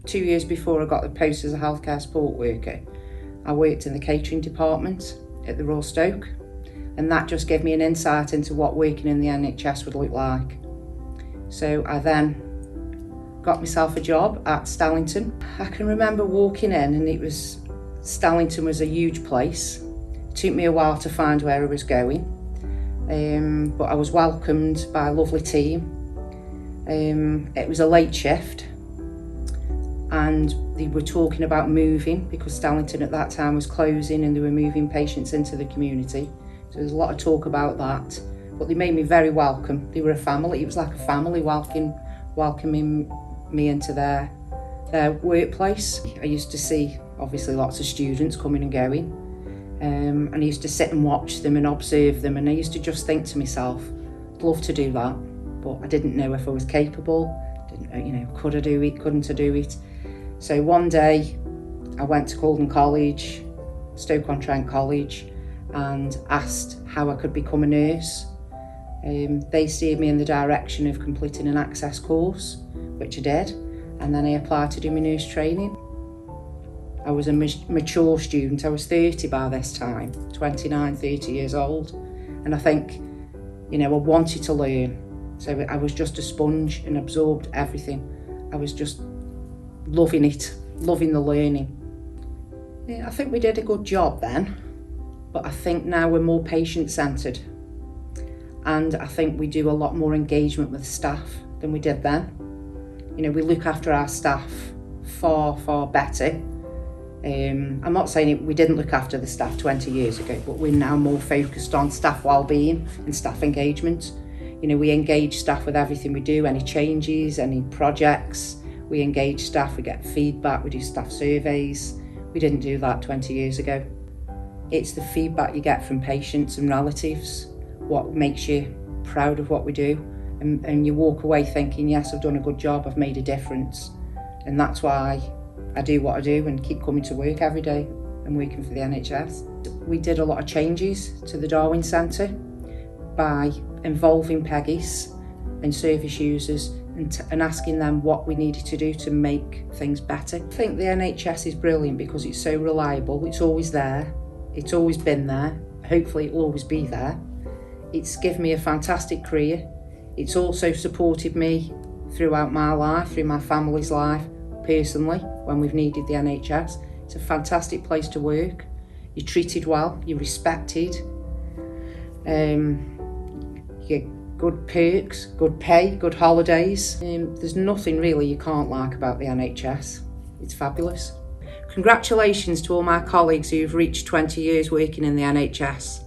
2 years before I got the post as a healthcare support worker, I worked in the catering department at the Royal Stoke, and that just gave me an insight into what working in the NHS would look like. So I then got myself a job at Stellington. I can remember walking in, and Stellington was a huge place. It took me a while to find where I was going, but I was welcomed by a lovely team. It was a late shift, and they were talking about moving because Stellington at that time was closing and they were moving patients into the community. So there was a lot of talk about that, but they made me very welcome. They were a family. It was like a family welcoming me into their workplace. I used to see obviously lots of students coming and going, and I used to sit and watch them and observe them, and I used to just think to myself, I'd love to do that, but I didn't know if I was capable. Could I do it, couldn't I do it? So one day I went to Colden College, Stoke-on-Trent College, and asked how I could become a nurse. They steered me in the direction of completing an access course, which I did, and then I applied to do my nurse training. I was a mature student. I was 30 by this time, 29, 30 years old, and I think, I wanted to learn. So I was just a sponge and absorbed everything. I was just loving it, loving the learning. Yeah, I think we did a good job then, but I think now we're more patient-centred, and I think we do a lot more engagement with staff than we did then. We look after our staff far, far better. I'm not saying we didn't look after the staff 20 years ago, but we're now more focused on staff wellbeing and staff engagement. We engage staff with everything we do, any changes, any projects. We engage staff, we get feedback, we do staff surveys. We didn't do that 20 years ago. It's the feedback you get from patients and relatives, what makes you proud of what we do. And you walk away thinking, yes, I've done a good job, I've made a difference. And that's why I do what I do and keep coming to work every day and working for the NHS. We did a lot of changes to the Darwin Centre by involving Peggies and service users and asking them what we needed to do to make things better. I think the NHS is brilliant because it's so reliable, it's always there, it's always been there, hopefully it will always be there. It's given me a fantastic career. It's also supported me throughout my life, through my family's life, personally, when we've needed the NHS. It's a fantastic place to work. You're treated well, you're respected. You get good perks, good pay, good holidays. There's nothing really you can't like about the NHS. It's fabulous. Congratulations to all my colleagues who've reached 20 years working in the NHS.